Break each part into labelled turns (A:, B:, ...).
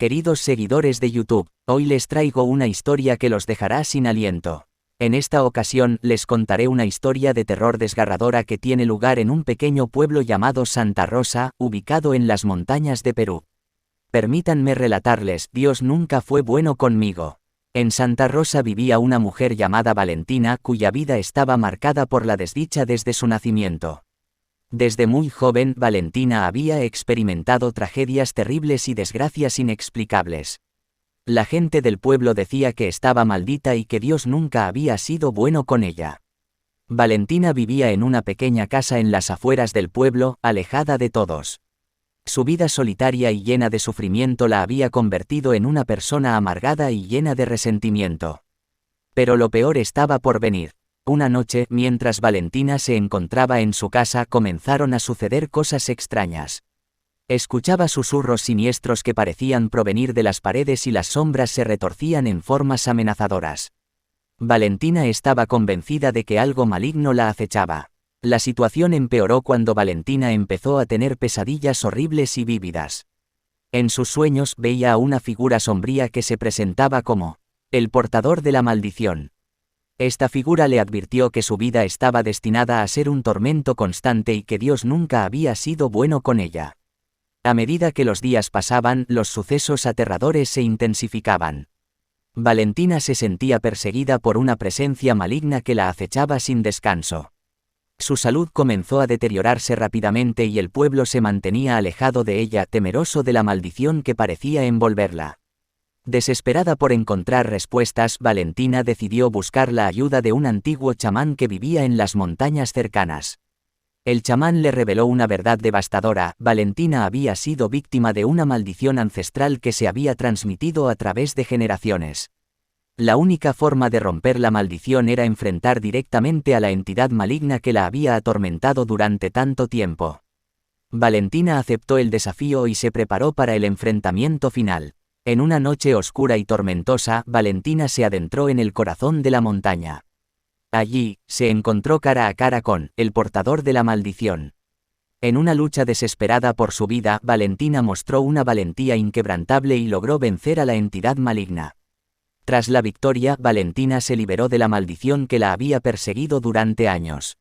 A: Queridos seguidores de YouTube, hoy les traigo una historia que los dejará sin aliento. En esta ocasión les contaré una historia de terror desgarradora que tiene lugar en un pequeño pueblo llamado Santa Rosa, ubicado en las montañas de Perú. Permítanme relatarles, Dios nunca fue bueno conmigo. En Santa Rosa vivía una mujer llamada Valentina cuya vida estaba marcada por la desdicha desde su nacimiento. Desde muy joven, Valentina había experimentado tragedias terribles y desgracias inexplicables. La gente del pueblo decía que estaba maldita y que Dios nunca había sido bueno con ella. Valentina vivía en una pequeña casa en las afueras del pueblo, alejada de todos. Su vida solitaria y llena de sufrimiento la había convertido en una persona amargada y llena de resentimiento. Pero lo peor estaba por venir. Una noche, mientras Valentina se encontraba en su casa, comenzaron a suceder cosas extrañas. Escuchaba susurros siniestros que parecían provenir de las paredes y las sombras se retorcían en formas amenazadoras. Valentina estaba convencida de que algo maligno la acechaba. La situación empeoró cuando Valentina empezó a tener pesadillas horribles y vívidas. En sus sueños veía a una figura sombría que se presentaba como el portador de la maldición. Esta figura le advirtió que su vida estaba destinada a ser un tormento constante y que Dios nunca había sido bueno con ella. A medida que los días pasaban, los sucesos aterradores se intensificaban. Valentina se sentía perseguida por una presencia maligna que la acechaba sin descanso. Su salud comenzó a deteriorarse rápidamente y el pueblo se mantenía alejado de ella, temeroso de la maldición que parecía envolverla. Desesperada por encontrar respuestas, Valentina decidió buscar la ayuda de un antiguo chamán que vivía en las montañas cercanas. El chamán le reveló una verdad devastadora: Valentina había sido víctima de una maldición ancestral que se había transmitido a través de generaciones. La única forma de romper la maldición era enfrentar directamente a la entidad maligna que la había atormentado durante tanto tiempo. Valentina aceptó el desafío y se preparó para el enfrentamiento final. En una noche oscura y tormentosa, Valentina se adentró en el corazón de la montaña. Allí, se encontró cara a cara con el portador de la maldición. En una lucha desesperada por su vida, Valentina mostró una valentía inquebrantable y logró vencer a la entidad maligna. Tras la victoria, Valentina se liberó de la maldición que la había perseguido durante años.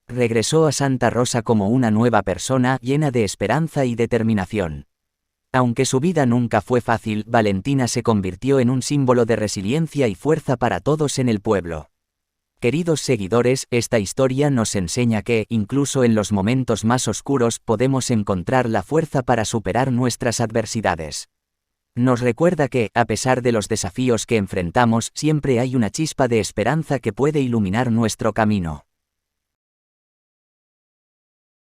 A: Regresó a Santa Rosa como una nueva persona, llena de esperanza y determinación. Aunque su vida nunca fue fácil, Valentina se convirtió en un símbolo de resiliencia y fuerza para todos en el pueblo. Queridos seguidores, esta historia nos enseña que, incluso en los momentos más oscuros, podemos encontrar la fuerza para superar nuestras adversidades. Nos recuerda que, a pesar de los desafíos que enfrentamos, siempre hay una chispa de esperanza que puede iluminar nuestro camino.